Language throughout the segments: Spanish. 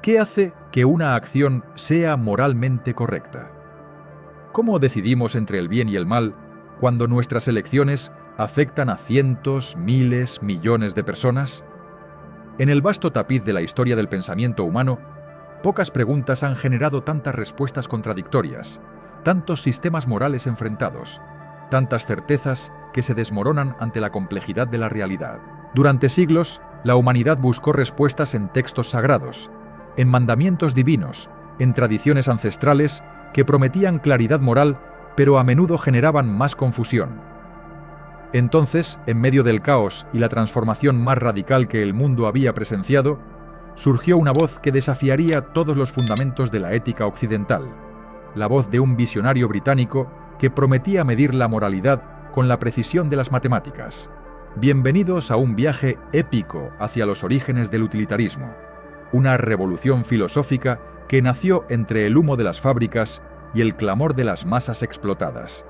¿Qué hace que una acción sea moralmente correcta? ¿Cómo decidimos entre el bien y el mal cuando nuestras elecciones afectan a cientos, miles, millones de personas? En el vasto tapiz de la historia del pensamiento humano, pocas preguntas han generado tantas respuestas contradictorias, tantos sistemas morales enfrentados, tantas certezas que se desmoronan ante la complejidad de la realidad. Durante siglos, la humanidad buscó respuestas en textos sagrados, en mandamientos divinos, en tradiciones ancestrales que prometían claridad moral, pero a menudo generaban más confusión. Entonces, en medio del caos y la transformación más radical que el mundo había presenciado, surgió una voz que desafiaría todos los fundamentos de la ética occidental, la voz de un visionario británico que prometía medir la moralidad con la precisión de las matemáticas. Bienvenidos a un viaje épico hacia los orígenes del utilitarismo, una revolución filosófica que nació entre el humo de las fábricas y el clamor de las masas explotadas.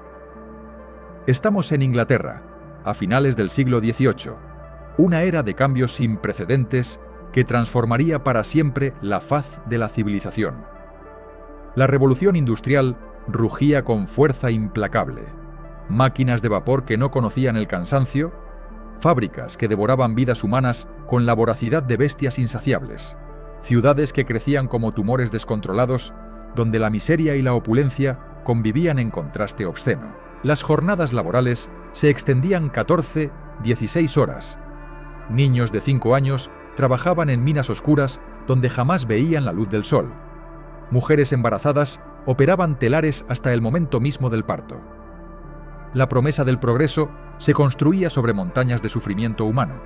Estamos en Inglaterra, a finales del siglo XVIII, una era de cambios sin precedentes que transformaría para siempre la faz de la civilización. La revolución industrial rugía con fuerza implacable. Máquinas de vapor que no conocían el cansancio, fábricas que devoraban vidas humanas con la voracidad de bestias insaciables, ciudades que crecían como tumores descontrolados, donde la miseria y la opulencia convivían en contraste obsceno. Las jornadas laborales se extendían 14, 16 horas. Niños de 5 años trabajaban en minas oscuras donde jamás veían la luz del sol. Mujeres embarazadas operaban telares hasta el momento mismo del parto. La promesa del progreso se construía sobre montañas de sufrimiento humano,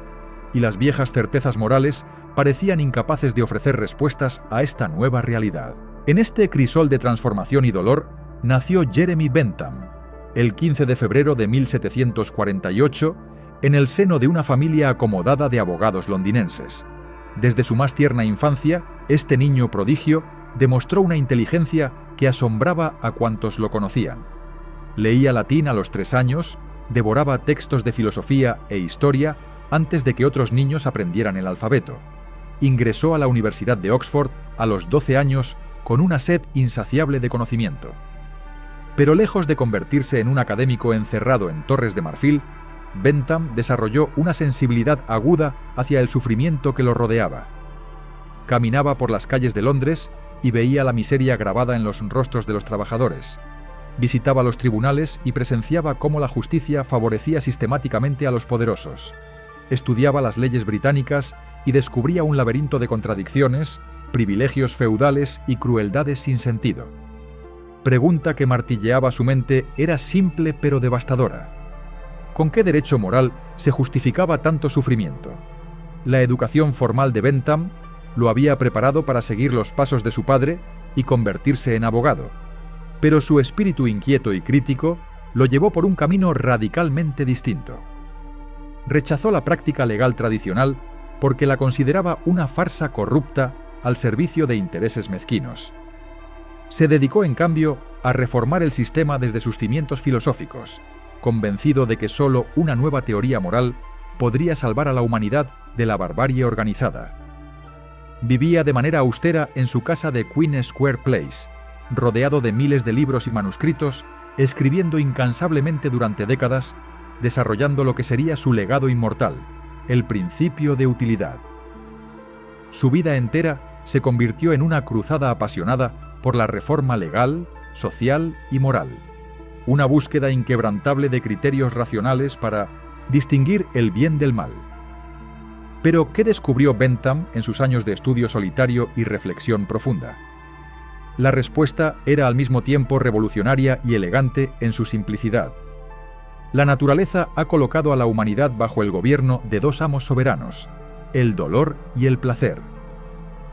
y las viejas certezas morales parecían incapaces de ofrecer respuestas a esta nueva realidad. En este crisol de transformación y dolor nació Jeremy Bentham, el 15 de febrero de 1748, en el seno de una familia acomodada de abogados londinenses. Desde su más tierna infancia, este niño prodigio demostró una inteligencia que asombraba a cuantos lo conocían. Leía latín a los 3 años, devoraba textos de filosofía e historia antes de que otros niños aprendieran el alfabeto. Ingresó a la Universidad de Oxford a los 12 años con una sed insaciable de conocimiento. Pero lejos de convertirse en un académico encerrado en torres de marfil, Bentham desarrolló una sensibilidad aguda hacia el sufrimiento que lo rodeaba. Caminaba por las calles de Londres y veía la miseria grabada en los rostros de los trabajadores. Visitaba los tribunales y presenciaba cómo la justicia favorecía sistemáticamente a los poderosos. Estudiaba las leyes británicas y descubría un laberinto de contradicciones, privilegios feudales y crueldades sin sentido. Pregunta que martilleaba su mente era simple pero devastadora. ¿Con qué derecho moral se justificaba tanto sufrimiento? La educación formal de Bentham lo había preparado para seguir los pasos de su padre y convertirse en abogado, pero su espíritu inquieto y crítico lo llevó por un camino radicalmente distinto. Rechazó la práctica legal tradicional porque la consideraba una farsa corrupta al servicio de intereses mezquinos. Se dedicó, en cambio, a reformar el sistema desde sus cimientos filosóficos, convencido de que solo una nueva teoría moral podría salvar a la humanidad de la barbarie organizada. Vivía de manera austera en su casa de Queen Square Place, rodeado de miles de libros y manuscritos, escribiendo incansablemente durante décadas, desarrollando lo que sería su legado inmortal, el principio de utilidad. Su vida entera se convirtió en una cruzada apasionada por la reforma legal, social y moral, una búsqueda inquebrantable de criterios racionales para distinguir el bien del mal. Pero, ¿qué descubrió Bentham en sus años de estudio solitario y reflexión profunda? La respuesta era al mismo tiempo revolucionaria y elegante en su simplicidad. La naturaleza ha colocado a la humanidad bajo el gobierno de 2 amos soberanos, el dolor y el placer.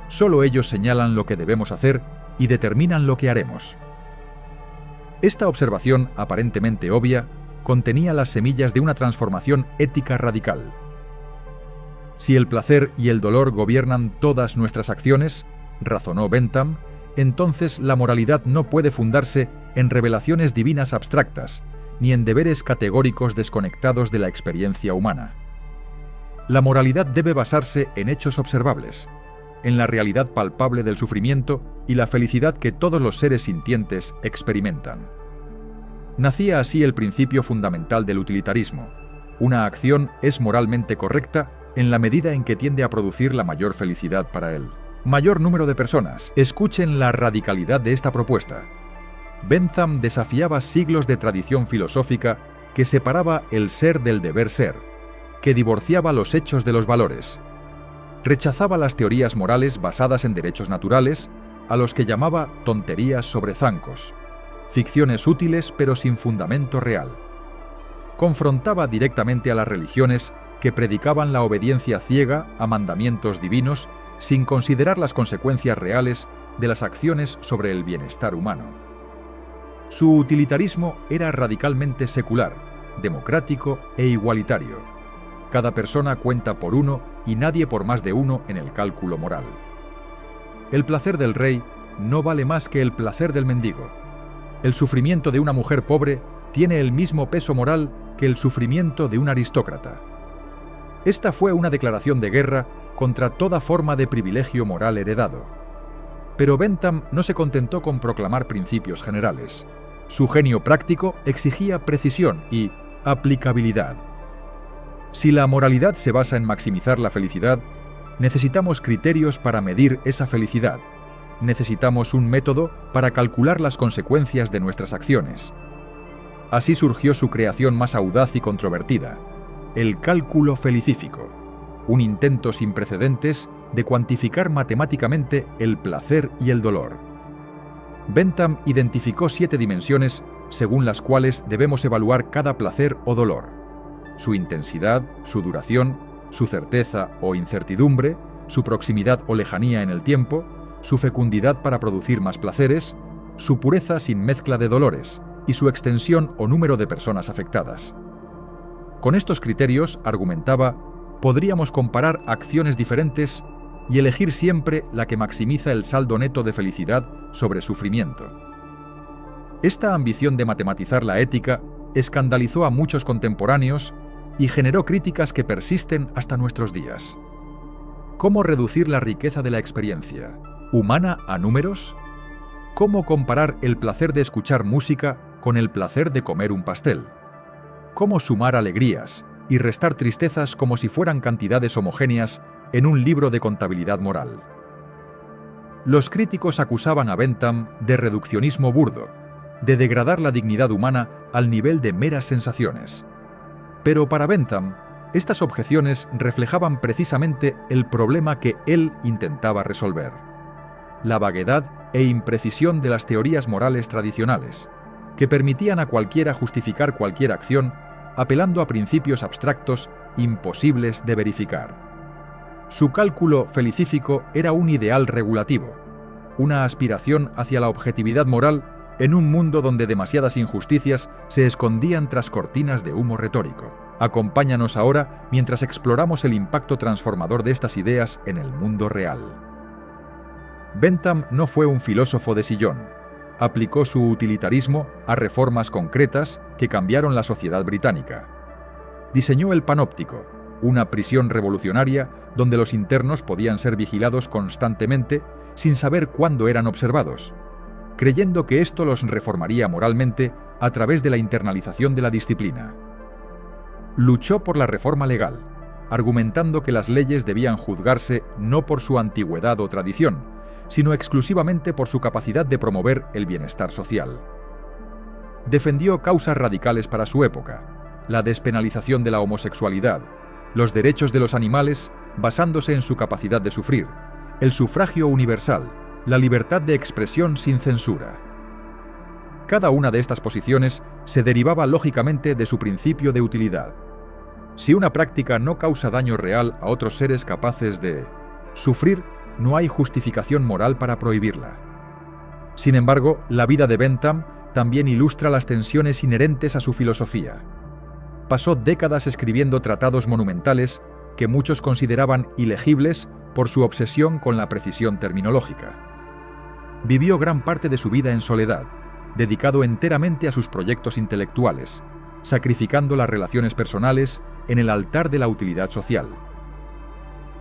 Solo ellos señalan lo que debemos hacer y determinan lo que haremos. Esta observación, aparentemente obvia, contenía las semillas de una transformación ética radical. Si el placer y el dolor gobiernan todas nuestras acciones, razonó Bentham, entonces la moralidad no puede fundarse en revelaciones divinas abstractas, ni en deberes categóricos desconectados de la experiencia humana. La moralidad debe basarse en hechos observables, en la realidad palpable del sufrimiento y la felicidad que todos los seres sintientes experimentan. Nacía así el principio fundamental del utilitarismo. Una acción es moralmente correcta en la medida en que tiende a producir la mayor felicidad para el mayor número de personas. Escuchen la radicalidad de esta propuesta. Bentham desafiaba siglos de tradición filosófica que separaba el ser del deber ser, que divorciaba los hechos de los valores. Rechazaba las teorías morales basadas en derechos naturales, a los que llamaba tonterías sobre zancos, ficciones útiles pero sin fundamento real. Confrontaba directamente a las religiones que predicaban la obediencia ciega a mandamientos divinos sin considerar las consecuencias reales de las acciones sobre el bienestar humano. Su utilitarismo era radicalmente secular, democrático e igualitario. Cada persona cuenta por uno y nadie por más de uno en el cálculo moral. El placer del rey no vale más que el placer del mendigo. El sufrimiento de una mujer pobre tiene el mismo peso moral que el sufrimiento de un aristócrata. Esta fue una declaración de guerra contra toda forma de privilegio moral heredado. Pero Bentham no se contentó con proclamar principios generales. Su genio práctico exigía precisión y aplicabilidad. Si la moralidad se basa en maximizar la felicidad, necesitamos criterios para medir esa felicidad. Necesitamos un método para calcular las consecuencias de nuestras acciones. Así surgió su creación más audaz y controvertida, el cálculo felicífico, un intento sin precedentes de cuantificar matemáticamente el placer y el dolor. Bentham identificó 7 dimensiones según las cuales debemos evaluar cada placer o dolor: su intensidad, su duración, su certeza o incertidumbre, su proximidad o lejanía en el tiempo, su fecundidad para producir más placeres, su pureza sin mezcla de dolores y su extensión o número de personas afectadas. Con estos criterios, argumentaba, podríamos comparar acciones diferentes y elegir siempre la que maximiza el saldo neto de felicidad sobre sufrimiento. Esta ambición de matematizar la ética escandalizó a muchos contemporáneos y generó críticas que persisten hasta nuestros días. ¿Cómo reducir la riqueza de la experiencia humana a números? ¿Cómo comparar el placer de escuchar música con el placer de comer un pastel? ¿Cómo sumar alegrías y restar tristezas como si fueran cantidades homogéneas en un libro de contabilidad moral? Los críticos acusaban a Bentham de reduccionismo burdo, de degradar la dignidad humana al nivel de meras sensaciones. Pero para Bentham, estas objeciones reflejaban precisamente el problema que él intentaba resolver: la vaguedad e imprecisión de las teorías morales tradicionales, que permitían a cualquiera justificar cualquier acción apelando a principios abstractos imposibles de verificar. Su cálculo felicífico era un ideal regulativo, una aspiración hacia la objetividad moral en un mundo donde demasiadas injusticias se escondían tras cortinas de humo retórico. Acompáñanos ahora mientras exploramos el impacto transformador de estas ideas en el mundo real. Bentham no fue un filósofo de sillón. Aplicó su utilitarismo a reformas concretas que cambiaron la sociedad británica. Diseñó el panóptico, una prisión revolucionaria donde los internos podían ser vigilados constantemente sin saber cuándo eran observados, creyendo que esto los reformaría moralmente a través de la internalización de la disciplina. Luchó por la reforma legal, argumentando que las leyes debían juzgarse no por su antigüedad o tradición, sino exclusivamente por su capacidad de promover el bienestar social. Defendió causas radicales para su época: la despenalización de la homosexualidad, los derechos de los animales basándose en su capacidad de sufrir, el sufragio universal, la libertad de expresión sin censura. Cada una de estas posiciones se derivaba lógicamente de su principio de utilidad. Si una práctica no causa daño real a otros seres capaces de sufrir, no hay justificación moral para prohibirla. Sin embargo, la vida de Bentham también ilustra las tensiones inherentes a su filosofía. Pasó décadas escribiendo tratados monumentales que muchos consideraban ilegibles por su obsesión con la precisión terminológica. Vivió gran parte de su vida en soledad, dedicado enteramente a sus proyectos intelectuales, sacrificando las relaciones personales en el altar de la utilidad social.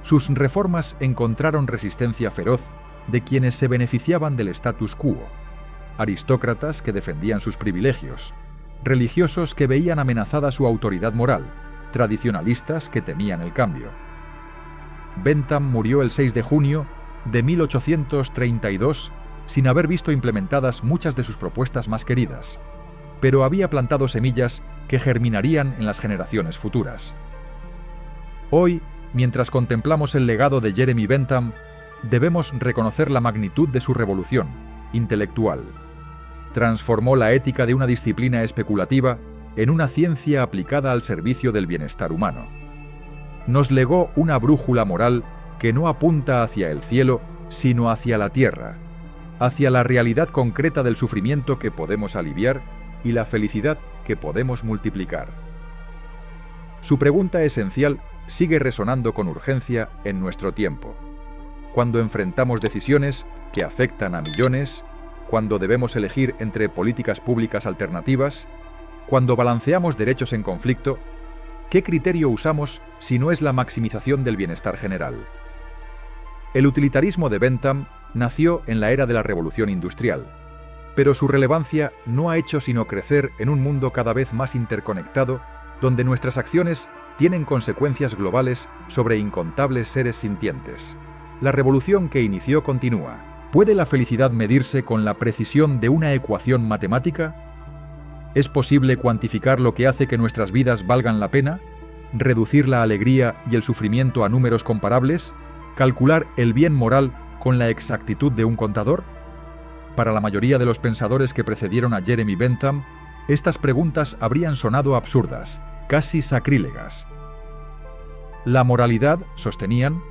Sus reformas encontraron resistencia feroz de quienes se beneficiaban del status quo: aristócratas que defendían sus privilegios, religiosos que veían amenazada su autoridad moral, tradicionalistas que temían el cambio. Bentham murió el 6 de junio de 1832 sin haber visto implementadas muchas de sus propuestas más queridas, pero había plantado semillas que germinarían en las generaciones futuras. Hoy, mientras contemplamos el legado de Jeremy Bentham, debemos reconocer la magnitud de su revolución intelectual. Transformó la ética de una disciplina especulativa en una ciencia aplicada al servicio del bienestar humano. Nos legó una brújula moral que no apunta hacia el cielo, sino hacia la tierra, hacia la realidad concreta del sufrimiento que podemos aliviar y la felicidad que podemos multiplicar. Su pregunta esencial sigue resonando con urgencia en nuestro tiempo. Cuando enfrentamos decisiones que afectan a millones, cuando debemos elegir entre políticas públicas alternativas, cuando balanceamos derechos en conflicto, ¿qué criterio usamos si no es la maximización del bienestar general? El utilitarismo de Bentham nació en la era de la Revolución Industrial, pero su relevancia no ha hecho sino crecer en un mundo cada vez más interconectado, donde nuestras acciones tienen consecuencias globales sobre incontables seres sintientes. La revolución que inició continúa. ¿Puede la felicidad medirse con la precisión de una ecuación matemática? ¿Es posible cuantificar lo que hace que nuestras vidas valgan la pena? ¿Reducir la alegría y el sufrimiento a números comparables? ¿Calcular el bien moral con la exactitud de un contador? Para la mayoría de los pensadores que precedieron a Jeremy Bentham, estas preguntas habrían sonado absurdas, casi sacrílegas. La moralidad, sostenían,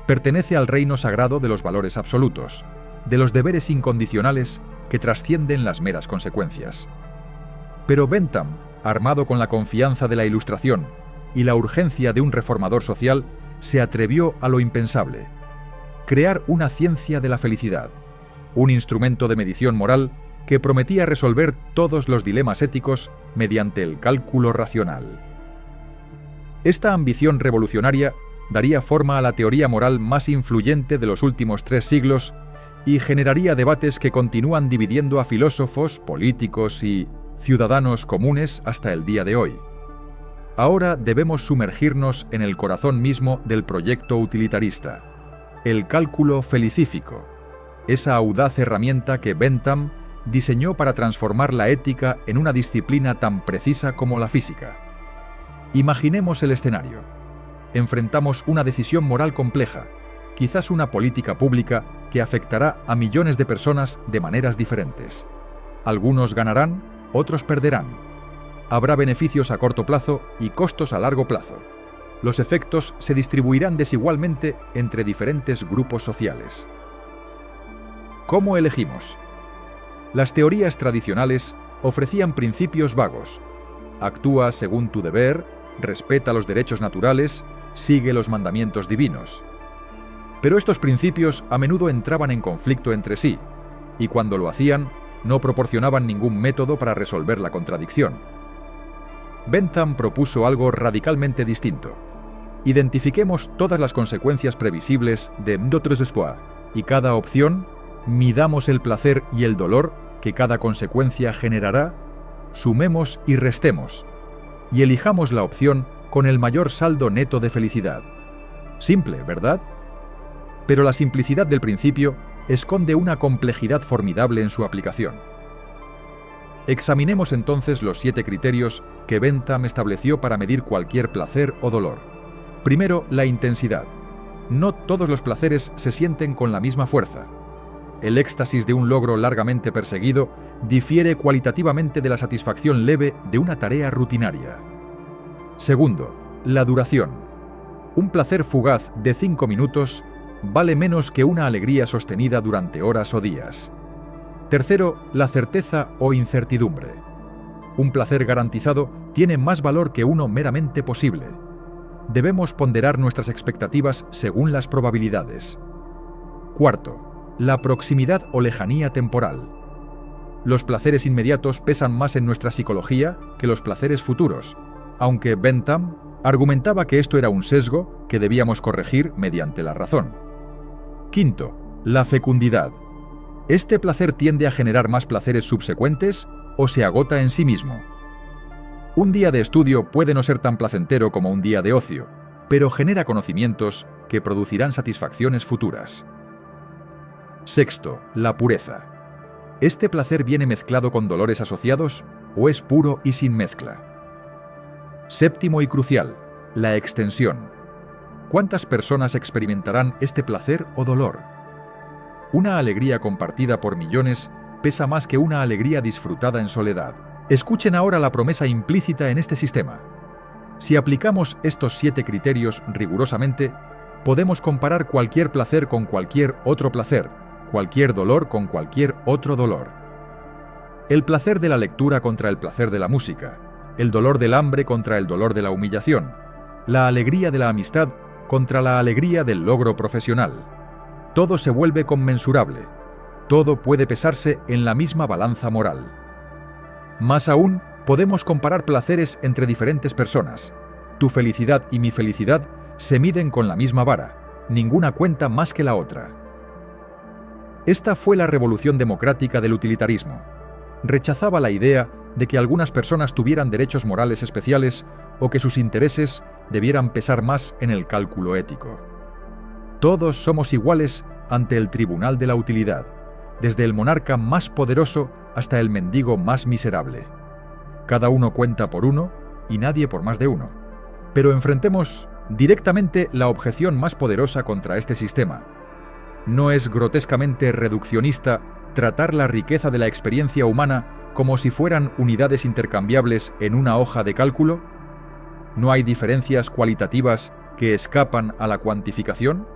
pertenece al reino sagrado de los valores absolutos, de los deberes incondicionales que trascienden las meras consecuencias. Pero Bentham, armado con la confianza de la Ilustración y la urgencia de un reformador social, se atrevió a lo impensable: crear una ciencia de la felicidad, un instrumento de medición moral que prometía resolver todos los dilemas éticos mediante el cálculo racional. Esta ambición revolucionaria daría forma a la teoría moral más influyente de los últimos 3 siglos y generaría debates que continúan dividiendo a filósofos, políticos y ciudadanos comunes hasta el día de hoy. Ahora debemos sumergirnos en el corazón mismo del proyecto utilitarista: el cálculo felicífico, esa audaz herramienta que Bentham diseñó para transformar la ética en una disciplina tan precisa como la física. Imaginemos el escenario. Enfrentamos una decisión moral compleja, quizás una política pública que afectará a millones de personas de maneras diferentes. Algunos ganarán, otros perderán. Habrá beneficios a corto plazo y costos a largo plazo. Los efectos se distribuirán desigualmente entre diferentes grupos sociales. ¿Cómo elegimos? Las teorías tradicionales ofrecían principios vagos: actúa según tu deber, respeta los derechos naturales, sigue los mandamientos divinos. Pero estos principios a menudo entraban en conflicto entre sí, y cuando lo hacían, no proporcionaban ningún método para resolver la contradicción. Bentham propuso algo radicalmente distinto. Identifiquemos todas las consecuencias previsibles de notre espoir, y cada opción, midamos el placer y el dolor que cada consecuencia generará, sumemos y restemos, y elijamos la opción con el mayor saldo neto de felicidad. Simple, ¿verdad? Pero la simplicidad del principio esconde una complejidad formidable en su aplicación. Examinemos entonces los 7 criterios que Bentham estableció para medir cualquier placer o dolor. Primero, la intensidad. No todos los placeres se sienten con la misma fuerza. El éxtasis de un logro largamente perseguido difiere cualitativamente de la satisfacción leve de una tarea rutinaria. Segundo, la duración. Un placer fugaz de 5 minutos vale menos que una alegría sostenida durante horas o días. Tercero, la certeza o incertidumbre. Un placer garantizado tiene más valor que uno meramente posible. Debemos ponderar nuestras expectativas según las probabilidades. Cuarto, la proximidad o lejanía temporal. Los placeres inmediatos pesan más en nuestra psicología que los placeres futuros, aunque Bentham argumentaba que esto era un sesgo que debíamos corregir mediante la razón. Quinto, la fecundidad. ¿Este placer tiende a generar más placeres subsecuentes o se agota en sí mismo? Un día de estudio puede no ser tan placentero como un día de ocio, pero genera conocimientos que producirán satisfacciones futuras. Sexto, la pureza. ¿Este placer viene mezclado con dolores asociados o es puro y sin mezcla? Séptimo y crucial, la extensión. ¿Cuántas personas experimentarán este placer o dolor? Una alegría compartida por millones pesa más que una alegría disfrutada en soledad. Escuchen ahora la promesa implícita en este sistema. Si aplicamos estos 7 criterios rigurosamente, podemos comparar cualquier placer con cualquier otro placer, cualquier dolor con cualquier otro dolor. El placer de la lectura contra el placer de la música, el dolor del hambre contra el dolor de la humillación, la alegría de la amistad contra la alegría del logro profesional. Todo se vuelve conmensurable, todo puede pesarse en la misma balanza moral. Más aún, podemos comparar placeres entre diferentes personas. Tu felicidad y mi felicidad se miden con la misma vara, ninguna cuenta más que la otra. Esta fue la revolución democrática del utilitarismo. Rechazaba la idea de que algunas personas tuvieran derechos morales especiales o que sus intereses debieran pesar más en el cálculo ético. Todos somos iguales ante el tribunal de la utilidad, desde el monarca más poderoso hasta el mendigo más miserable. Cada uno cuenta por uno y nadie por más de uno. Pero enfrentemos directamente la objeción más poderosa contra este sistema. ¿No es grotescamente reduccionista tratar la riqueza de la experiencia humana como si fueran unidades intercambiables en una hoja de cálculo? ¿No hay diferencias cualitativas que escapan a la cuantificación?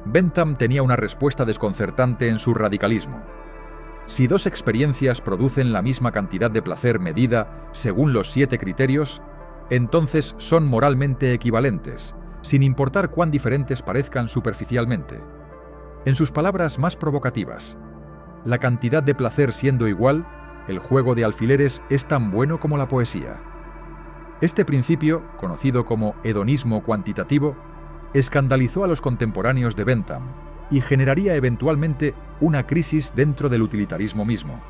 Bentham tenía una respuesta desconcertante en su radicalismo. Si 2 experiencias producen la misma cantidad de placer medida según los 7 criterios, entonces son moralmente equivalentes, sin importar cuán diferentes parezcan superficialmente. En sus palabras más provocativas, la cantidad de placer siendo igual, el juego de alfileres es tan bueno como la poesía. Este principio, conocido como hedonismo cuantitativo, escandalizó a los contemporáneos de Bentham y generaría eventualmente una crisis dentro del utilitarismo mismo.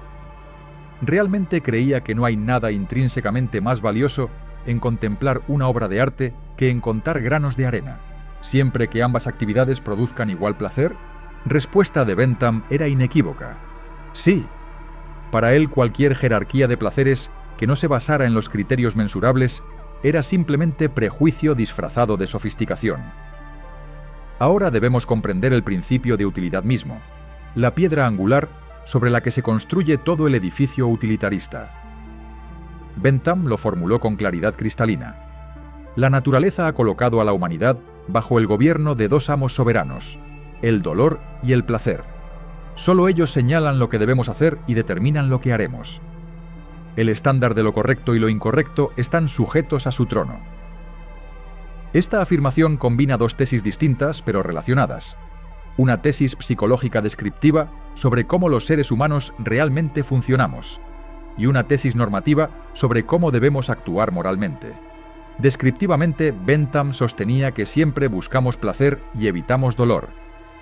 Realmente creía que no hay nada intrínsecamente más valioso en contemplar una obra de arte que en contar granos de arena, siempre que ambas actividades produzcan igual placer. Respuesta de Bentham era inequívoca. Sí. Para él cualquier jerarquía de placeres que no se basara en los criterios mensurables era simplemente prejuicio disfrazado de sofisticación. Ahora debemos comprender el principio de utilidad mismo, la piedra angular sobre la que se construye todo el edificio utilitarista. Bentham lo formuló con claridad cristalina. La naturaleza ha colocado a la humanidad bajo el gobierno de 2 amos soberanos, el dolor y el placer. Solo ellos señalan lo que debemos hacer y determinan lo que haremos. El estándar de lo correcto y lo incorrecto están sujetos a su trono. Esta afirmación combina 2 tesis distintas pero relacionadas. Una tesis psicológica descriptiva sobre cómo los seres humanos realmente funcionamos, y una tesis normativa sobre cómo debemos actuar moralmente. Descriptivamente, Bentham sostenía que siempre buscamos placer y evitamos dolor,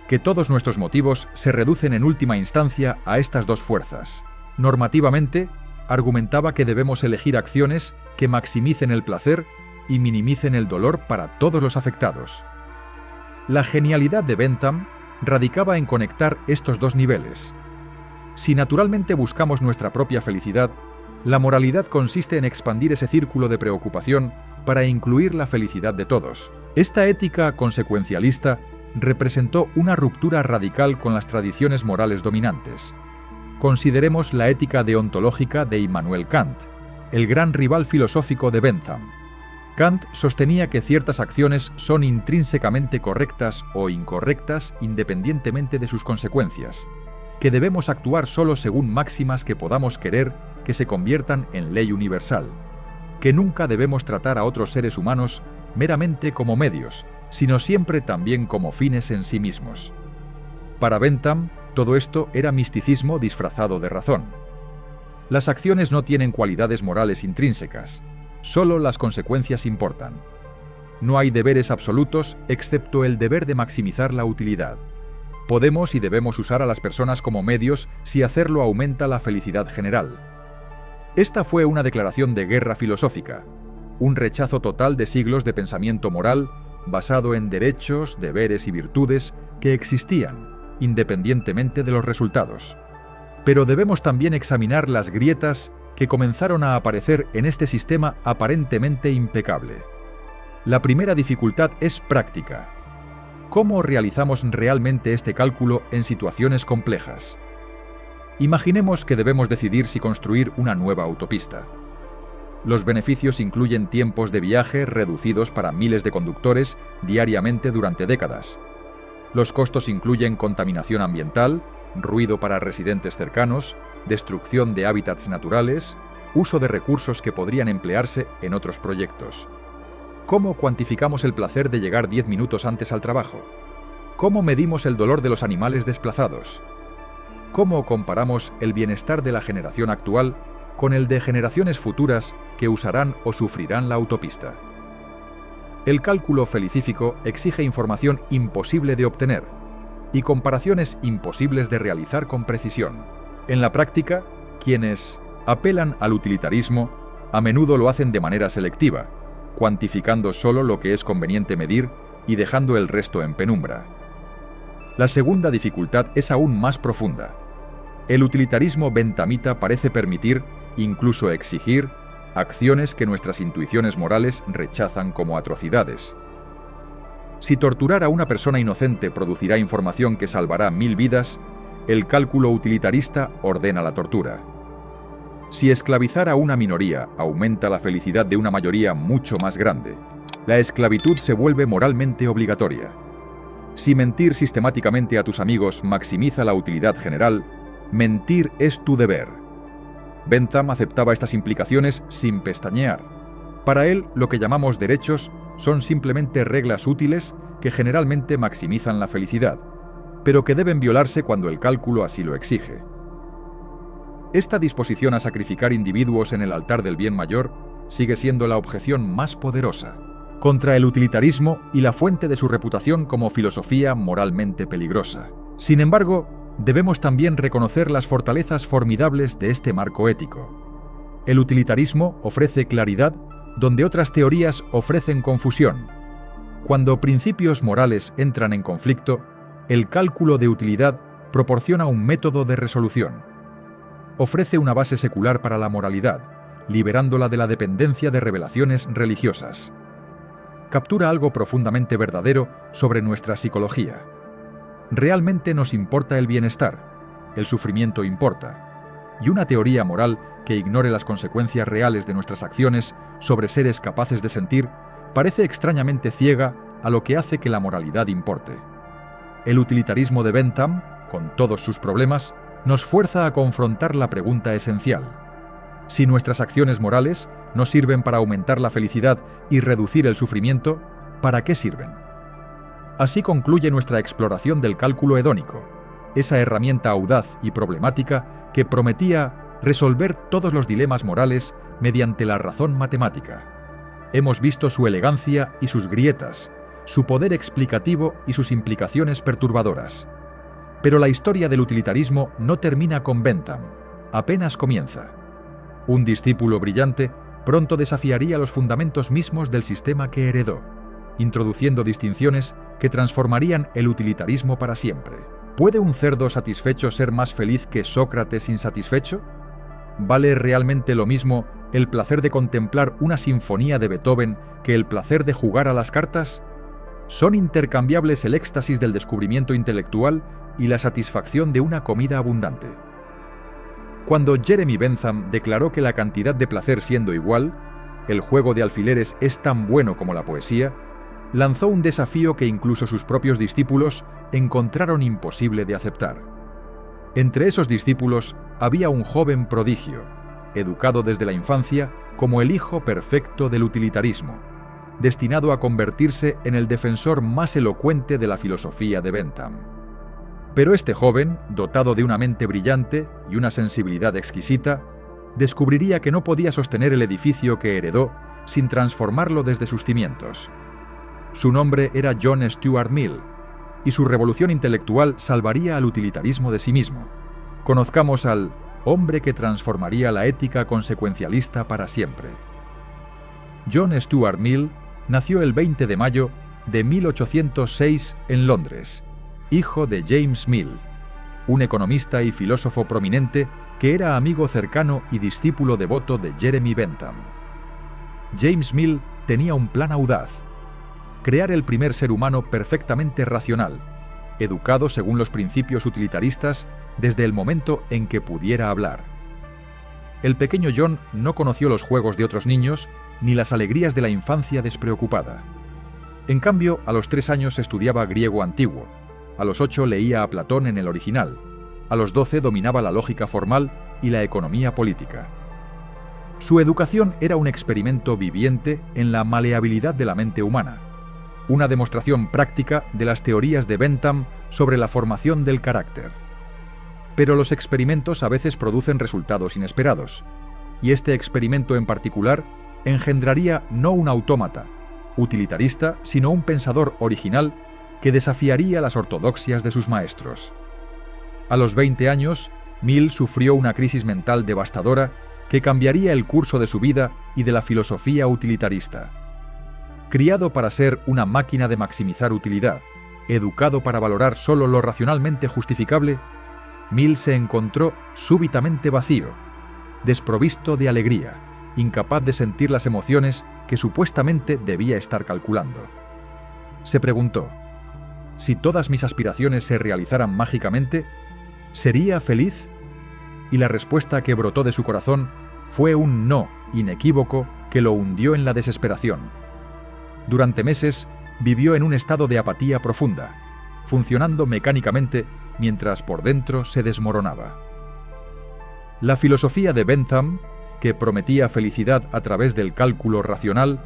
que todos nuestros motivos se reducen en última instancia a estas 2 fuerzas. Normativamente, argumentaba que debemos elegir acciones que maximicen el placer y minimicen el dolor para todos los afectados. La genialidad de Bentham radicaba en conectar estos 2 niveles. Si naturalmente buscamos nuestra propia felicidad, la moralidad consiste en expandir ese círculo de preocupación para incluir la felicidad de todos. Esta ética consecuencialista representó una ruptura radical con las tradiciones morales dominantes. Consideremos la ética deontológica de Immanuel Kant, el gran rival filosófico de Bentham. Kant sostenía que ciertas acciones son intrínsecamente correctas o incorrectas independientemente de sus consecuencias, que debemos actuar solo según máximas que podamos querer que se conviertan en ley universal, que nunca debemos tratar a otros seres humanos meramente como medios, sino siempre también como fines en sí mismos. Para Bentham, todo esto era misticismo disfrazado de razón. Las acciones no tienen cualidades morales intrínsecas, solo las consecuencias importan. No hay deberes absolutos excepto el deber de maximizar la utilidad. Podemos y debemos usar a las personas como medios si hacerlo aumenta la felicidad general. Esta fue una declaración de guerra filosófica, un rechazo total de siglos de pensamiento moral basado en derechos, deberes y virtudes que existían, independientemente de los resultados. Pero debemos también examinar las grietas que comenzaron a aparecer en este sistema aparentemente impecable. La primera dificultad es práctica. ¿Cómo realizamos realmente este cálculo en situaciones complejas? Imaginemos que debemos decidir si construir una nueva autopista. Los beneficios incluyen tiempos de viaje reducidos para miles de conductores diariamente durante décadas. Los costos incluyen contaminación ambiental, ruido para residentes cercanos, destrucción de hábitats naturales, uso de recursos que podrían emplearse en otros proyectos. ¿Cómo cuantificamos el placer de llegar 10 minutos antes al trabajo? ¿Cómo medimos el dolor de los animales desplazados? ¿Cómo comparamos el bienestar de la generación actual con el de generaciones futuras que usarán o sufrirán la autopista? El cálculo felicífico exige información imposible de obtener y comparaciones imposibles de realizar con precisión. En la práctica, quienes apelan al utilitarismo a menudo lo hacen de manera selectiva, cuantificando solo lo que es conveniente medir y dejando el resto en penumbra. La segunda dificultad es aún más profunda. El utilitarismo bentamita parece permitir, incluso exigir, acciones que nuestras intuiciones morales rechazan como atrocidades. Si torturar a una persona inocente producirá información que salvará 1000 vidas, el cálculo utilitarista ordena la tortura. Si esclavizar a una minoría aumenta la felicidad de una mayoría mucho más grande, la esclavitud se vuelve moralmente obligatoria. Si mentir sistemáticamente a tus amigos maximiza la utilidad general, mentir es tu deber. Bentham aceptaba estas implicaciones sin pestañear. Para él, lo que llamamos derechos son simplemente reglas útiles que generalmente maximizan la felicidad, pero que deben violarse cuando el cálculo así lo exige. Esta disposición a sacrificar individuos en el altar del bien mayor sigue siendo la objeción más poderosa contra el utilitarismo y la fuente de su reputación como filosofía moralmente peligrosa. Sin embargo, debemos también reconocer las fortalezas formidables de este marco ético. El utilitarismo ofrece claridad donde otras teorías ofrecen confusión. Cuando principios morales entran en conflicto, el cálculo de utilidad proporciona un método de resolución. Ofrece una base secular para la moralidad, liberándola de la dependencia de revelaciones religiosas. Captura algo profundamente verdadero sobre nuestra psicología. Realmente nos importa el bienestar, el sufrimiento importa, y una teoría moral que ignore las consecuencias reales de nuestras acciones sobre seres capaces de sentir parece extrañamente ciega a lo que hace que la moralidad importe. El utilitarismo de Bentham, con todos sus problemas, nos fuerza a confrontar la pregunta esencial. Si nuestras acciones morales no sirven para aumentar la felicidad y reducir el sufrimiento, ¿para qué sirven? Así concluye nuestra exploración del cálculo hedónico, esa herramienta audaz y problemática que prometía resolver todos los dilemas morales mediante la razón matemática. Hemos visto su elegancia y sus grietas, su poder explicativo y sus implicaciones perturbadoras. Pero la historia del utilitarismo no termina con Bentham, apenas comienza. Un discípulo brillante pronto desafiaría los fundamentos mismos del sistema que heredó, introduciendo distinciones que transformarían el utilitarismo para siempre. ¿Puede un cerdo satisfecho ser más feliz que Sócrates insatisfecho? ¿Vale realmente lo mismo el placer de contemplar una sinfonía de Beethoven que el placer de jugar a las cartas? ¿Son intercambiables el éxtasis del descubrimiento intelectual y la satisfacción de una comida abundante? Cuando Jeremy Bentham declaró que la cantidad de placer siendo igual, el juego de alfileres es tan bueno como la poesía, lanzó un desafío que incluso sus propios discípulos encontraron imposible de aceptar. Entre esos discípulos había un joven prodigio, educado desde la infancia como el hijo perfecto del utilitarismo, destinado a convertirse en el defensor más elocuente de la filosofía de Bentham. Pero este joven, dotado de una mente brillante y una sensibilidad exquisita, descubriría que no podía sostener el edificio que heredó sin transformarlo desde sus cimientos. Su nombre era John Stuart Mill, y su revolución intelectual salvaría al utilitarismo de sí mismo. Conozcamos al hombre que transformaría la ética consecuencialista para siempre. John Stuart Mill nació el 20 de mayo de 1806 en Londres, hijo de James Mill, un economista y filósofo prominente que era amigo cercano y discípulo devoto de Jeremy Bentham. James Mill tenía un plan audaz: crear el primer ser humano perfectamente racional, educado según los principios utilitaristas desde el momento en que pudiera hablar. El pequeño John no conoció los juegos de otros niños ni las alegrías de la infancia despreocupada. En cambio, a los 3 años estudiaba griego antiguo, a los 8 leía a Platón en el original, a los 12 dominaba la lógica formal y la economía política. Su educación era un experimento viviente en la maleabilidad de la mente humana, una demostración práctica de las teorías de Bentham sobre la formación del carácter. Pero los experimentos a veces producen resultados inesperados, y este experimento en particular engendraría no un autómata utilitarista, sino un pensador original que desafiaría las ortodoxias de sus maestros. A los 20 años, Mill sufrió una crisis mental devastadora que cambiaría el curso de su vida y de la filosofía utilitarista. Criado para ser una máquina de maximizar utilidad, educado para valorar solo lo racionalmente justificable, Mill se encontró súbitamente vacío, desprovisto de alegría, incapaz de sentir las emociones que supuestamente debía estar calculando. Se preguntó: si todas mis aspiraciones se realizaran mágicamente, ¿sería feliz? Y la respuesta que brotó de su corazón fue un no inequívoco que lo hundió en la desesperación. Durante meses vivió en un estado de apatía profunda, funcionando mecánicamente mientras por dentro se desmoronaba. La filosofía de Bentham, que prometía felicidad a través del cálculo racional,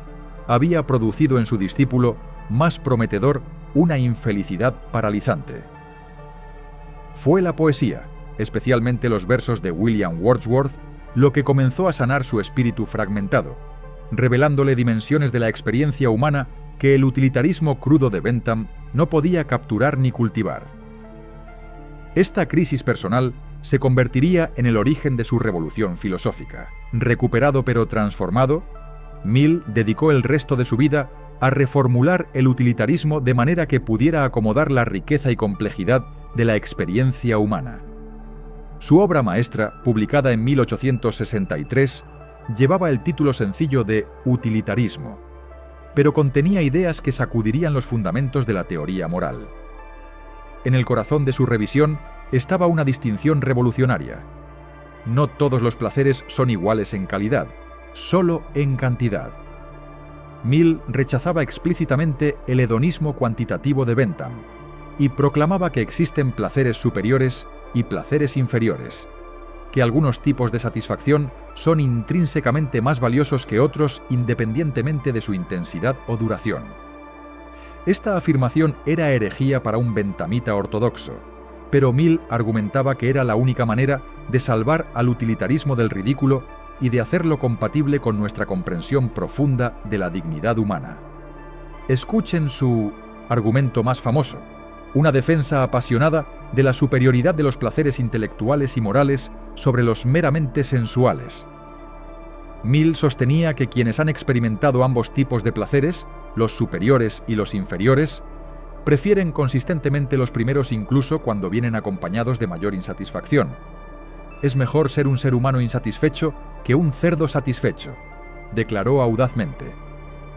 había producido en su discípulo más prometedor una infelicidad paralizante. Fue la poesía, especialmente los versos de William Wordsworth, lo que comenzó a sanar su espíritu fragmentado, revelándole dimensiones de la experiencia humana que el utilitarismo crudo de Bentham no podía capturar ni cultivar. Esta crisis personal se convertiría en el origen de su revolución filosófica. Recuperado pero transformado, Mill dedicó el resto de su vida a reformular el utilitarismo de manera que pudiera acomodar la riqueza y complejidad de la experiencia humana. Su obra maestra, publicada en 1863, llevaba el título sencillo de Utilitarismo, pero contenía ideas que sacudirían los fundamentos de la teoría moral. En el corazón de su revisión estaba una distinción revolucionaria. No todos los placeres son iguales en calidad, solo en cantidad. Mill rechazaba explícitamente el hedonismo cuantitativo de Bentham y proclamaba que existen placeres superiores y placeres inferiores, que algunos tipos de satisfacción son intrínsecamente más valiosos que otros independientemente de su intensidad o duración. Esta afirmación era herejía para un bentamita ortodoxo, pero Mill argumentaba que era la única manera de salvar al utilitarismo del ridículo y de hacerlo compatible con nuestra comprensión profunda de la dignidad humana. Escuchen su argumento más famoso, una defensa apasionada de la superioridad de los placeres intelectuales y morales sobre los meramente sensuales. Mill sostenía que quienes han experimentado ambos tipos de placeres, los superiores y los inferiores, prefieren consistentemente los primeros incluso cuando vienen acompañados de mayor insatisfacción. Es mejor ser un ser humano insatisfecho que un cerdo satisfecho, declaró audazmente.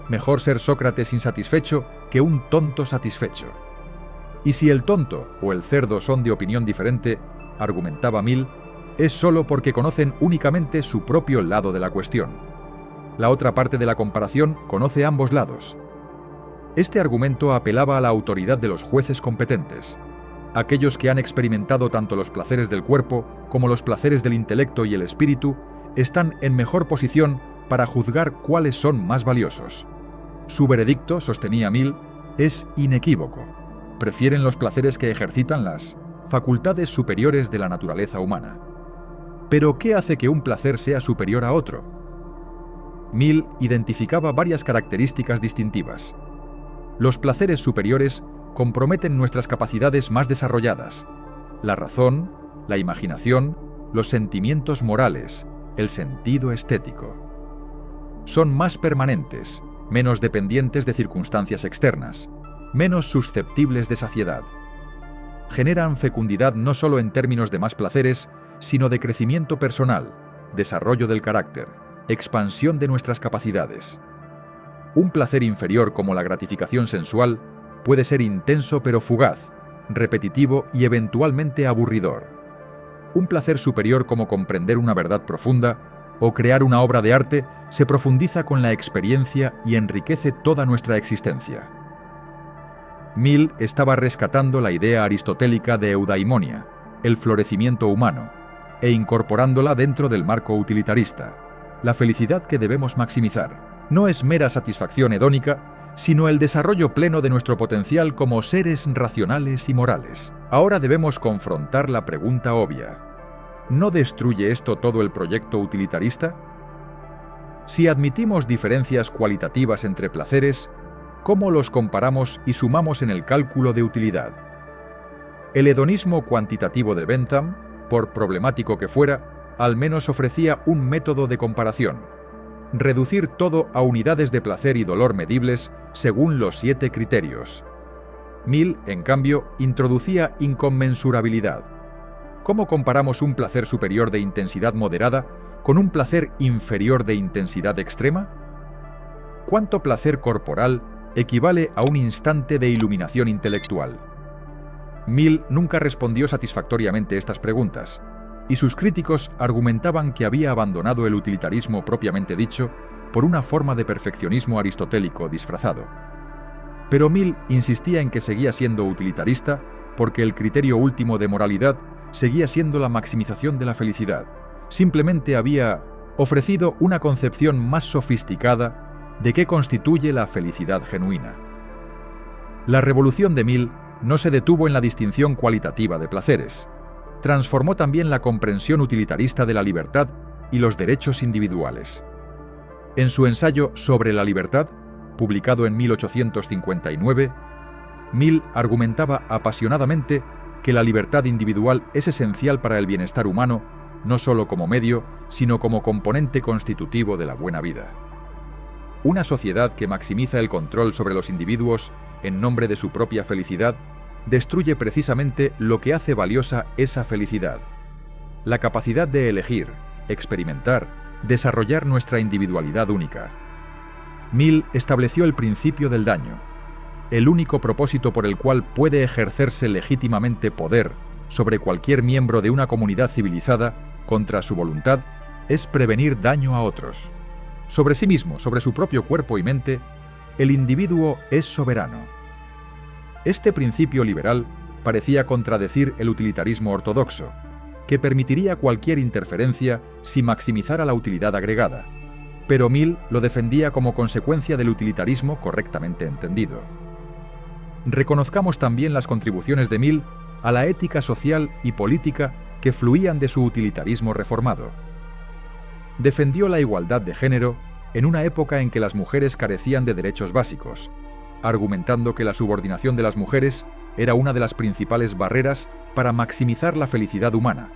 Mejor ser Sócrates insatisfecho que un tonto satisfecho. Y si el tonto o el cerdo son de opinión diferente, argumentaba Mill, es solo porque conocen únicamente su propio lado de la cuestión. La otra parte de la comparación conoce ambos lados. Este argumento apelaba a la autoridad de los jueces competentes. Aquellos que han experimentado tanto los placeres del cuerpo como los placeres del intelecto y el espíritu están en mejor posición para juzgar cuáles son más valiosos. Su veredicto, sostenía Mill, es inequívoco. Prefieren los placeres que ejercitan las facultades superiores de la naturaleza humana. ¿Pero qué hace que un placer sea superior a otro? Mill identificaba varias características distintivas. Los placeres superiores comprometen nuestras capacidades más desarrolladas: la razón, la imaginación, los sentimientos morales, el sentido estético. Son más permanentes, menos dependientes de circunstancias externas, menos susceptibles de saciedad. Generan fecundidad no solo en términos de más placeres, sino de crecimiento personal, desarrollo del carácter, expansión de nuestras capacidades. Un placer inferior como la gratificación sensual puede ser intenso pero fugaz, repetitivo y eventualmente aburridor. Un placer superior como comprender una verdad profunda o crear una obra de arte se profundiza con la experiencia y enriquece toda nuestra existencia. Mill estaba rescatando la idea aristotélica de eudaimonia, el florecimiento humano, e incorporándola dentro del marco utilitarista. La felicidad que debemos maximizar no es mera satisfacción hedónica, sino el desarrollo pleno de nuestro potencial como seres racionales y morales. Ahora debemos confrontar la pregunta obvia: ¿no destruye esto todo el proyecto utilitarista? Si admitimos diferencias cualitativas entre placeres, ¿cómo los comparamos y sumamos en el cálculo de utilidad? El hedonismo cuantitativo de Bentham, por problemático que fuera, al menos ofrecía un método de comparación: reducir todo a unidades de placer y dolor medibles según los 7 criterios. Mill, en cambio, introducía inconmensurabilidad. ¿Cómo comparamos un placer superior de intensidad moderada con un placer inferior de intensidad extrema? ¿Cuánto placer corporal equivale a un instante de iluminación intelectual? Mill nunca respondió satisfactoriamente estas preguntas, y sus críticos argumentaban que había abandonado el utilitarismo propiamente dicho por una forma de perfeccionismo aristotélico disfrazado. Pero Mill insistía en que seguía siendo utilitarista porque el criterio último de moralidad seguía siendo la maximización de la felicidad. Simplemente había ofrecido una concepción más sofisticada de qué constituye la felicidad genuina. La revolución de Mill no se detuvo en la distinción cualitativa de placeres. Transformó también la comprensión utilitarista de la libertad y los derechos individuales. En su ensayo sobre la libertad, publicado en 1859, Mill argumentaba apasionadamente que la libertad individual es esencial para el bienestar humano, no solo como medio, sino como componente constitutivo de la buena vida. Una sociedad que maximiza el control sobre los individuos en nombre de su propia felicidad destruye precisamente lo que hace valiosa esa felicidad: la capacidad de elegir, experimentar, desarrollar nuestra individualidad única. Mill estableció el principio del daño. El único propósito por el cual puede ejercerse legítimamente poder sobre cualquier miembro de una comunidad civilizada contra su voluntad es prevenir daño a otros. Sobre sí mismo, sobre su propio cuerpo y mente, el individuo es soberano. Este principio liberal parecía contradecir el utilitarismo ortodoxo, que permitiría cualquier interferencia si maximizara la utilidad agregada, pero Mill lo defendía como consecuencia del utilitarismo correctamente entendido. Reconozcamos también las contribuciones de Mill a la ética social y política que fluían de su utilitarismo reformado. Defendió la igualdad de género en una época en que las mujeres carecían de derechos básicos, argumentando que la subordinación de las mujeres era una de las principales barreras para maximizar la felicidad humana.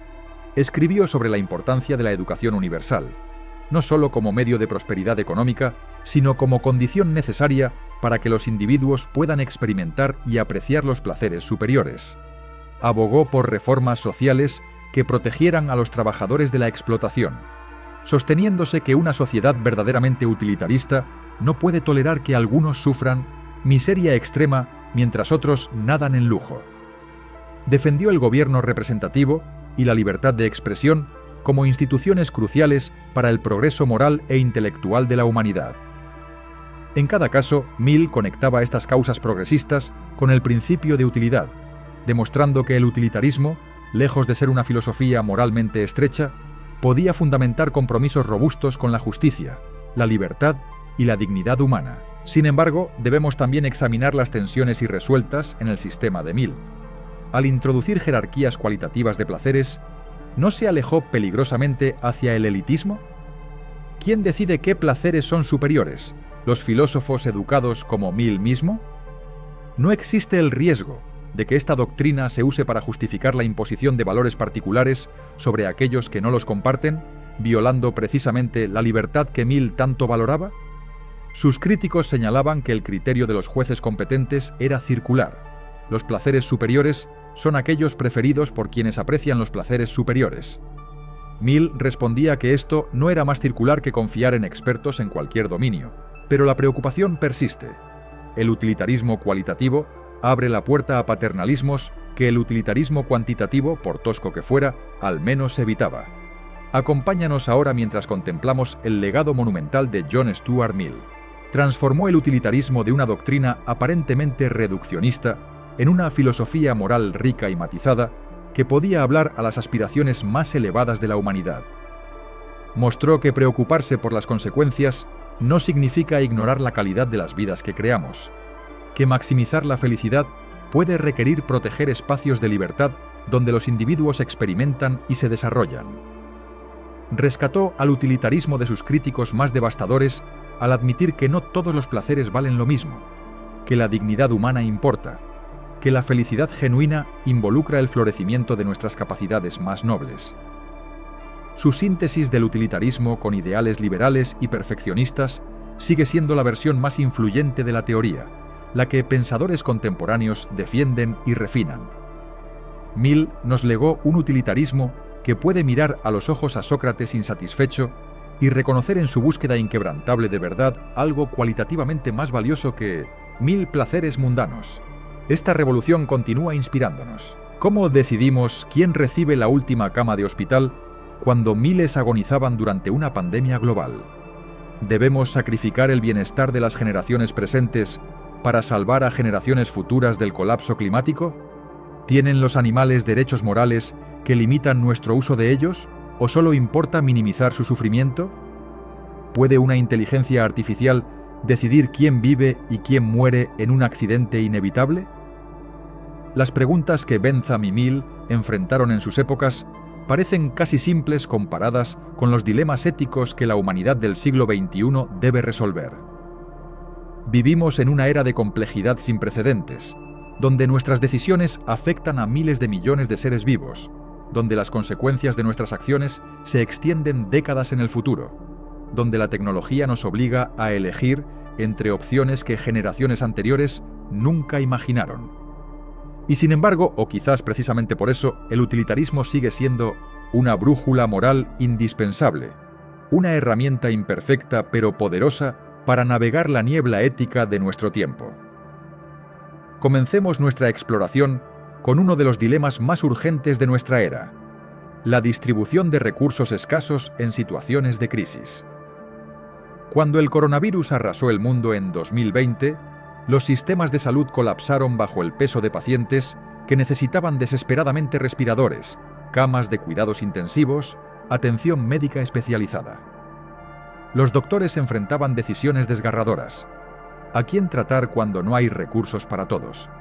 Escribió sobre la importancia de la educación universal, no solo como medio de prosperidad económica, sino como condición necesaria para que los individuos puedan experimentar y apreciar los placeres superiores. Abogó por reformas sociales que protegieran a los trabajadores de la explotación, sosteniéndose que una sociedad verdaderamente utilitarista no puede tolerar que algunos sufran miseria extrema mientras otros nadan en lujo. Defendió el gobierno representativo y la libertad de expresión como instituciones cruciales para el progreso moral e intelectual de la humanidad. En cada caso, Mill conectaba estas causas progresistas con el principio de utilidad, demostrando que el utilitarismo, lejos de ser una filosofía moralmente estrecha, podía fundamentar compromisos robustos con la justicia, la libertad y la dignidad humana. Sin embargo, debemos también examinar las tensiones irresueltas en el sistema de Mill. Al introducir jerarquías cualitativas de placeres, ¿no se alejó peligrosamente hacia el elitismo? ¿Quién decide qué placeres son superiores? ¿Los filósofos educados como Mill mismo? No existe el riesgo de que esta doctrina se use para justificar la imposición de valores particulares sobre aquellos que no los comparten, violando precisamente la libertad que Mill tanto valoraba. Sus críticos señalaban que el criterio de los jueces competentes era circular. Los placeres superiores son aquellos preferidos por quienes aprecian los placeres superiores. Mill respondía que esto no era más circular que confiar en expertos en cualquier dominio, pero la preocupación persiste. El utilitarismo cualitativo abre la puerta a paternalismos que el utilitarismo cuantitativo, por tosco que fuera, al menos evitaba. Acompáñanos ahora mientras contemplamos el legado monumental de John Stuart Mill. Transformó el utilitarismo de una doctrina aparentemente reduccionista en una filosofía moral rica y matizada que podía hablar a las aspiraciones más elevadas de la humanidad. Mostró que preocuparse por las consecuencias no significa ignorar la calidad de las vidas que creamos, que maximizar la felicidad puede requerir proteger espacios de libertad donde los individuos experimentan y se desarrollan. Rescató al utilitarismo de sus críticos más devastadores al admitir que no todos los placeres valen lo mismo, que la dignidad humana importa, que la felicidad genuina involucra el florecimiento de nuestras capacidades más nobles. Su síntesis del utilitarismo con ideales liberales y perfeccionistas sigue siendo la versión más influyente de la teoría, la que pensadores contemporáneos defienden y refinan. Mill nos legó un utilitarismo que puede mirar a los ojos a Sócrates insatisfecho y reconocer en su búsqueda inquebrantable de verdad algo cualitativamente más valioso que 1000 placeres mundanos. Esta revolución continúa inspirándonos. ¿Cómo decidimos quién recibe la última cama de hospital cuando miles agonizaban durante una pandemia global? ¿Debemos sacrificar el bienestar de las generaciones presentes para salvar a generaciones futuras del colapso climático? ¿Tienen los animales derechos morales que limitan nuestro uso de ellos o solo importa minimizar su sufrimiento? ¿Puede una inteligencia artificial decidir quién vive y quién muere en un accidente inevitable? Las preguntas que Bentham y Mill enfrentaron en sus épocas parecen casi simples comparadas con los dilemas éticos que la humanidad del siglo XXI debe resolver. Vivimos en una era de complejidad sin precedentes, donde nuestras decisiones afectan a miles de millones de seres vivos, donde las consecuencias de nuestras acciones se extienden décadas en el futuro, donde la tecnología nos obliga a elegir entre opciones que generaciones anteriores nunca imaginaron. Y sin embargo, o quizás precisamente por eso, el utilitarismo sigue siendo una brújula moral indispensable, una herramienta imperfecta pero poderosa para navegar la niebla ética de nuestro tiempo. Comencemos nuestra exploración con uno de los dilemas más urgentes de nuestra era: la distribución de recursos escasos en situaciones de crisis. Cuando el coronavirus arrasó el mundo en 2020, los sistemas de salud colapsaron bajo el peso de pacientes que necesitaban desesperadamente respiradores, camas de cuidados intensivos, atención médica especializada. Los doctores enfrentaban decisiones desgarradoras. ¿A quién tratar cuando no hay recursos para todos?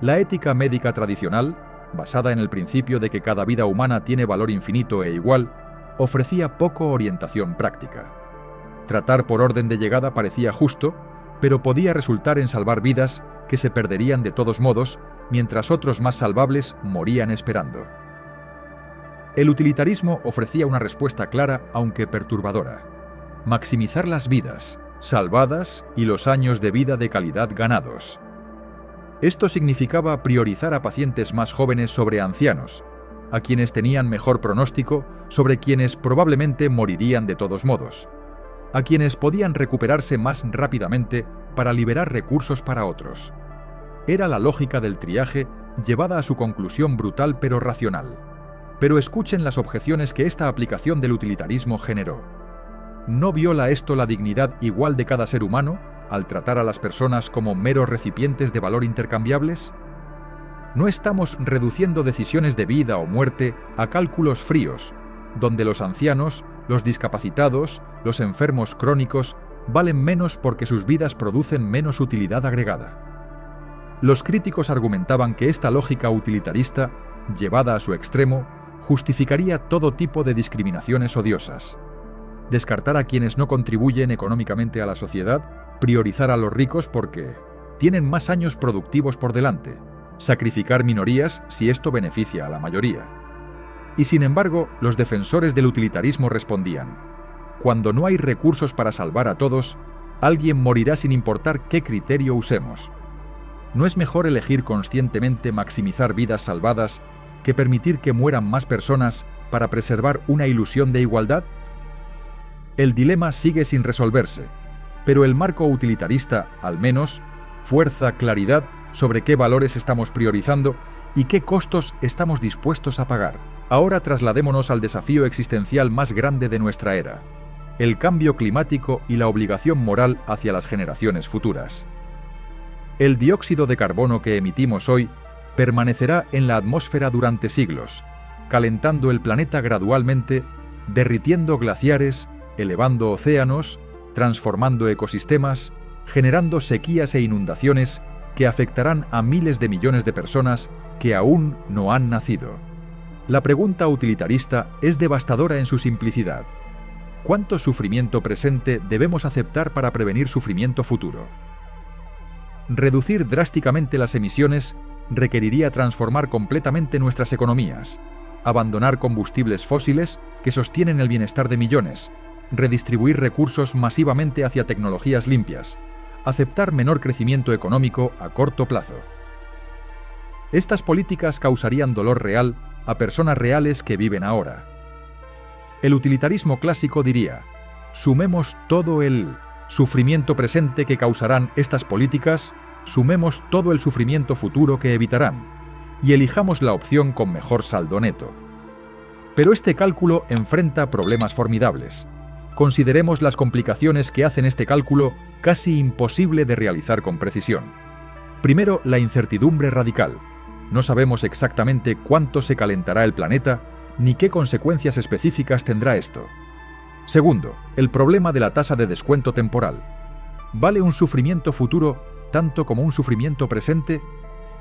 La ética médica tradicional, basada en el principio de que cada vida humana tiene valor infinito e igual, ofrecía poco orientación práctica. Tratar por orden de llegada parecía justo, pero podía resultar en salvar vidas que se perderían de todos modos, mientras otros más salvables morían esperando. El utilitarismo ofrecía una respuesta clara, aunque perturbadora: maximizar las vidas salvadas y los años de vida de calidad ganados. Esto significaba priorizar a pacientes más jóvenes sobre ancianos, a quienes tenían mejor pronóstico sobre quienes probablemente morirían de todos modos, a quienes podían recuperarse más rápidamente para liberar recursos para otros. Era la lógica del triaje llevada a su conclusión brutal pero racional. Pero escuchen las objeciones que esta aplicación del utilitarismo generó. ¿No viola esto la dignidad igual de cada ser humano al tratar a las personas como meros recipientes de valor intercambiables? ¿No estamos reduciendo decisiones de vida o muerte a cálculos fríos, donde los ancianos, los discapacitados, los enfermos crónicos valen menos porque sus vidas producen menos utilidad agregada? Los críticos argumentaban que esta lógica utilitarista, llevada a su extremo, justificaría todo tipo de discriminaciones odiosas. Descartar a quienes no contribuyen económicamente a la sociedad, priorizar a los ricos porque tienen más años productivos por delante, sacrificar minorías si esto beneficia a la mayoría. Y sin embargo, los defensores del utilitarismo respondían: cuando no hay recursos para salvar a todos, alguien morirá sin importar qué criterio usemos. ¿No es mejor elegir conscientemente maximizar vidas salvadas que permitir que mueran más personas para preservar una ilusión de igualdad? El dilema sigue sin resolverse, pero el marco utilitarista, al menos, fuerza claridad sobre qué valores estamos priorizando y qué costos estamos dispuestos a pagar. Ahora trasladémonos al desafío existencial más grande de nuestra era: el cambio climático y la obligación moral hacia las generaciones futuras. El dióxido de carbono que emitimos hoy permanecerá en la atmósfera durante siglos, calentando el planeta gradualmente, derritiendo glaciares, elevando océanos, transformando ecosistemas, generando sequías e inundaciones que afectarán a miles de millones de personas que aún no han nacido. La pregunta utilitarista es devastadora en su simplicidad. ¿Cuánto sufrimiento presente debemos aceptar para prevenir sufrimiento futuro? Reducir drásticamente las emisiones requeriría transformar completamente nuestras economías, abandonar combustibles fósiles que sostienen el bienestar de millones, redistribuir recursos masivamente hacia tecnologías limpias, aceptar menor crecimiento económico a corto plazo. Estas políticas causarían dolor real a personas reales que viven ahora. El utilitarismo clásico diría: sumemos todo el sufrimiento presente que causarán estas políticas, sumemos todo el sufrimiento futuro que evitarán, y elijamos la opción con mejor saldo neto. Pero este cálculo enfrenta problemas formidables. Consideremos las complicaciones que hacen este cálculo casi imposible de realizar con precisión. Primero, la incertidumbre radical. No sabemos exactamente cuánto se calentará el planeta, ni qué consecuencias específicas tendrá esto. Segundo, el problema de la tasa de descuento temporal. ¿Vale un sufrimiento futuro tanto como un sufrimiento presente?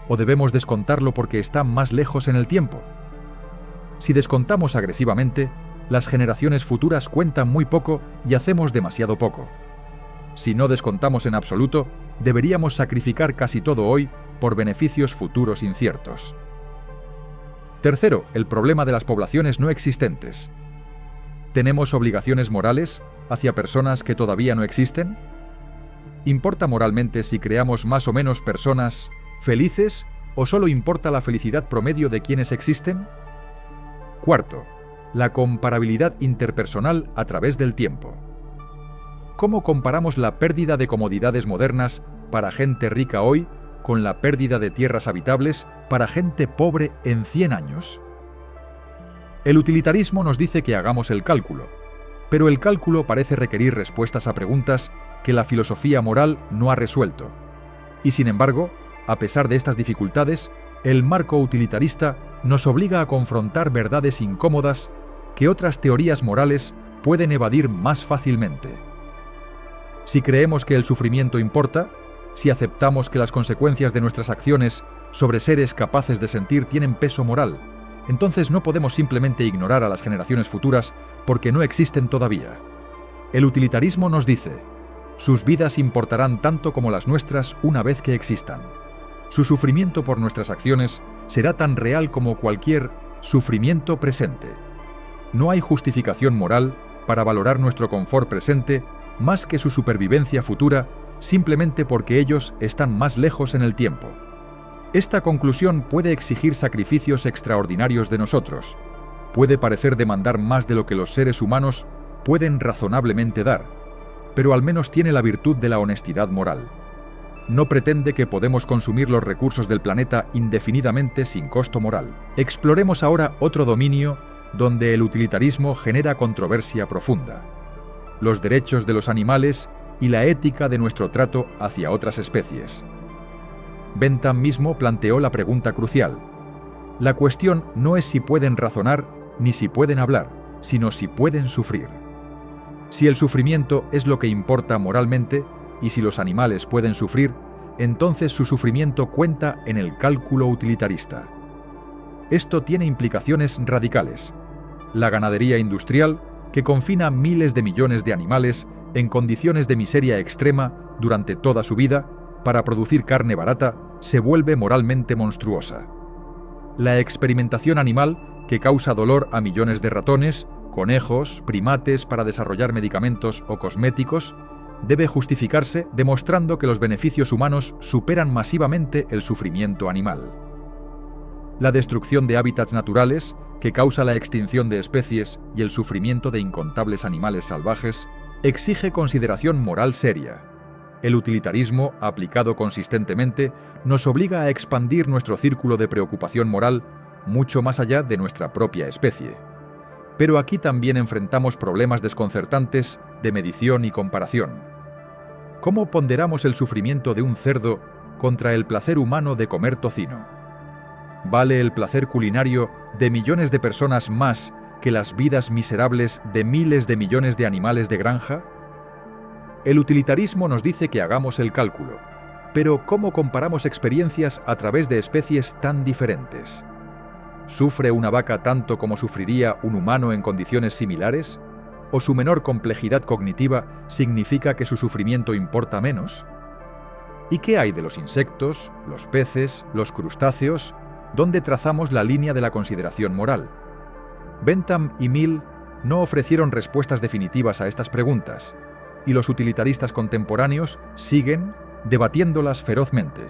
¿O debemos descontarlo porque está más lejos en el tiempo? Si descontamos agresivamente, las generaciones futuras cuentan muy poco y hacemos demasiado poco. Si no descontamos en absoluto, deberíamos sacrificar casi todo hoy por beneficios futuros inciertos. Tercero, el problema de las poblaciones no existentes. ¿Tenemos obligaciones morales hacia personas que todavía no existen? ¿Importa moralmente si creamos más o menos personas felices o solo importa la felicidad promedio de quienes existen? Cuarto, la comparabilidad interpersonal a través del tiempo. ¿Cómo comparamos la pérdida de comodidades modernas para gente rica hoy con la pérdida de tierras habitables para gente pobre en 100 años? El utilitarismo nos dice que hagamos el cálculo, pero el cálculo parece requerir respuestas a preguntas que la filosofía moral no ha resuelto. Y sin embargo, a pesar de estas dificultades, el marco utilitarista nos obliga a confrontar verdades incómodas que otras teorías morales pueden evadir más fácilmente. Si creemos que el sufrimiento importa, si aceptamos que las consecuencias de nuestras acciones sobre seres capaces de sentir tienen peso moral, entonces no podemos simplemente ignorar a las generaciones futuras porque no existen todavía. El utilitarismo nos dice: sus vidas importarán tanto como las nuestras una vez que existan. Su sufrimiento por nuestras acciones será tan real como cualquier sufrimiento presente. No hay justificación moral para valorar nuestro confort presente más que su supervivencia futura, simplemente porque ellos están más lejos en el tiempo. Esta conclusión puede exigir sacrificios extraordinarios de nosotros. Puede parecer demandar más de lo que los seres humanos pueden razonablemente dar, pero al menos tiene la virtud de la honestidad moral. No pretende que podemos consumir los recursos del planeta indefinidamente sin costo moral. Exploremos ahora otro dominio donde el utilitarismo genera controversia profunda: los derechos de los animales y la ética de nuestro trato hacia otras especies. Bentham mismo planteó la pregunta crucial. La cuestión no es si pueden razonar ni si pueden hablar, sino si pueden sufrir. Si el sufrimiento es lo que importa moralmente, y si los animales pueden sufrir, entonces su sufrimiento cuenta en el cálculo utilitarista. Esto tiene implicaciones radicales. La ganadería industrial, que confina miles de millones de animales en condiciones de miseria extrema durante toda su vida, para producir carne barata se vuelve moralmente monstruosa. La experimentación animal, que causa dolor a millones de ratones, conejos, primates para desarrollar medicamentos o cosméticos, debe justificarse demostrando que los beneficios humanos superan masivamente el sufrimiento animal. La destrucción de hábitats naturales, que causa la extinción de especies y el sufrimiento de incontables animales salvajes, exige consideración moral seria. El utilitarismo, aplicado consistentemente, nos obliga a expandir nuestro círculo de preocupación moral mucho más allá de nuestra propia especie. Pero aquí también enfrentamos problemas desconcertantes de medición y comparación. ¿Cómo ponderamos el sufrimiento de un cerdo contra el placer humano de comer tocino? ¿Vale el placer culinario de millones de personas más que las vidas miserables de miles de millones de animales de granja? El utilitarismo nos dice que hagamos el cálculo, pero ¿cómo comparamos experiencias a través de especies tan diferentes? ¿Sufre una vaca tanto como sufriría un humano en condiciones similares? ¿O su menor complejidad cognitiva significa que su sufrimiento importa menos? ¿Y qué hay de los insectos, los peces, los crustáceos? ¿Dónde trazamos la línea de la consideración moral? Bentham y Mill no ofrecieron respuestas definitivas a estas preguntas, y los utilitaristas contemporáneos siguen debatiéndolas ferozmente.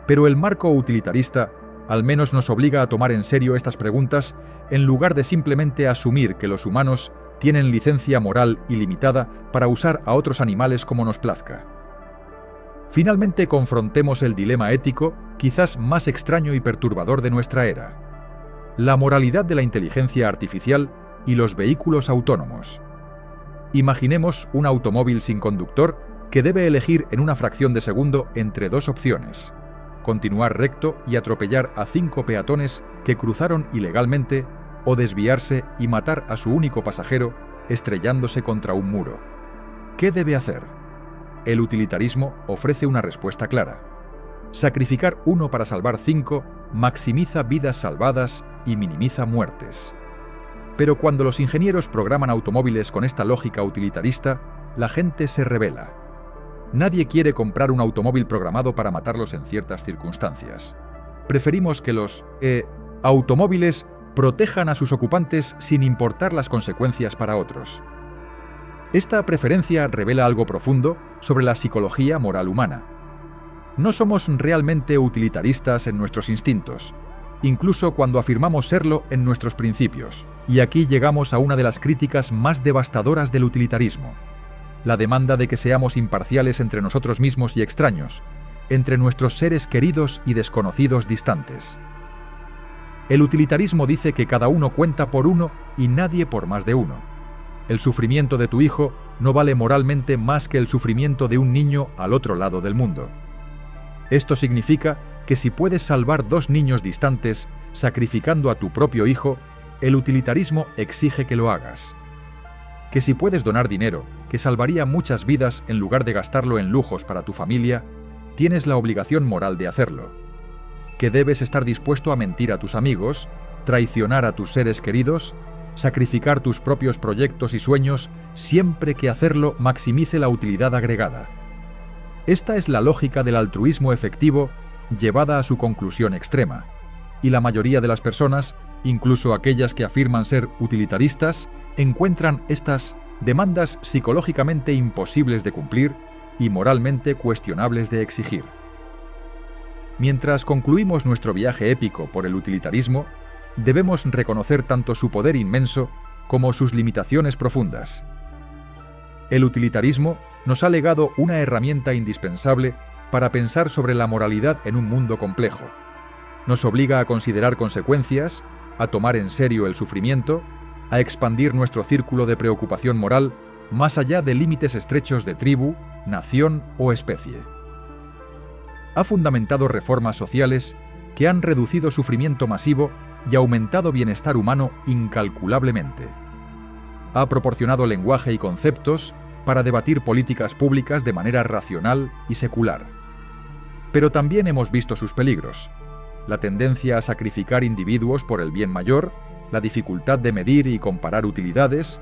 Pero el marco utilitarista al menos nos obliga a tomar en serio estas preguntas en lugar de simplemente asumir que los humanos tienen licencia moral ilimitada para usar a otros animales como nos plazca. Finalmente confrontemos el dilema ético quizás más extraño y perturbador de nuestra era: la moralidad de la inteligencia artificial y los vehículos autónomos. Imaginemos un automóvil sin conductor que debe elegir en una fracción de segundo entre dos opciones: continuar recto y atropellar a 5 peatones que cruzaron ilegalmente, o desviarse y matar a su único pasajero estrellándose contra un muro. ¿Qué debe hacer? El utilitarismo ofrece una respuesta clara. Sacrificar uno para salvar 5 maximiza vidas salvadas y minimiza muertes. Pero cuando los ingenieros programan automóviles con esta lógica utilitarista, la gente se rebela. Nadie quiere comprar un automóvil programado para matarlos en ciertas circunstancias. Preferimos que los automóviles protejan a sus ocupantes sin importar las consecuencias para otros. Esta preferencia revela algo profundo sobre la psicología moral humana. No somos realmente utilitaristas en nuestros instintos, incluso cuando afirmamos serlo en nuestros principios. Y aquí llegamos a una de las críticas más devastadoras del utilitarismo: la demanda de que seamos imparciales entre nosotros mismos y extraños, entre nuestros seres queridos y desconocidos distantes. El utilitarismo dice que cada uno cuenta por uno y nadie por más de uno. El sufrimiento de tu hijo no vale moralmente más que el sufrimiento de un niño al otro lado del mundo. Esto significa que si puedes salvar 2 niños distantes sacrificando a tu propio hijo, el utilitarismo exige que lo hagas. Que si puedes donar dinero, que salvaría muchas vidas en lugar de gastarlo en lujos para tu familia, tienes la obligación moral de hacerlo. Que debes estar dispuesto a mentir a tus amigos, traicionar a tus seres queridos, sacrificar tus propios proyectos y sueños siempre que hacerlo maximice la utilidad agregada. Esta es la lógica del altruismo efectivo llevada a su conclusión extrema, y la mayoría de las personas, incluso aquellas que afirman ser utilitaristas, encuentran estas demandas psicológicamente imposibles de cumplir y moralmente cuestionables de exigir. Mientras concluimos nuestro viaje épico por el utilitarismo, debemos reconocer tanto su poder inmenso como sus limitaciones profundas. El utilitarismo nos ha legado una herramienta indispensable para pensar sobre la moralidad en un mundo complejo. Nos obliga a considerar consecuencias, a tomar en serio el sufrimiento, a expandir nuestro círculo de preocupación moral más allá de límites estrechos de tribu, nación o especie. Ha fundamentado reformas sociales que han reducido sufrimiento masivo y aumentado bienestar humano incalculablemente. Ha proporcionado lenguaje y conceptos para debatir políticas públicas de manera racional y secular. Pero también hemos visto sus peligros: la tendencia a sacrificar individuos por el bien mayor, la dificultad de medir y comparar utilidades,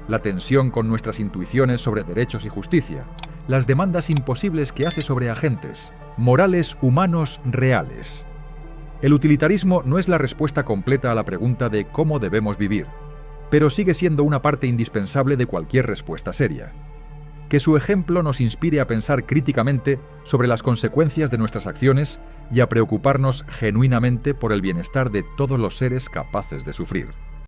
la tensión con nuestras intuiciones sobre derechos y justicia, las demandas imposibles que hace sobre agentes, morales humanos reales. El utilitarismo no es la respuesta completa a la pregunta de cómo debemos vivir, pero sigue siendo una parte indispensable de cualquier respuesta seria. Que su ejemplo nos inspire a pensar críticamente sobre las consecuencias de nuestras acciones y a preocuparnos genuinamente por el bienestar de todos los seres capaces de sufrir.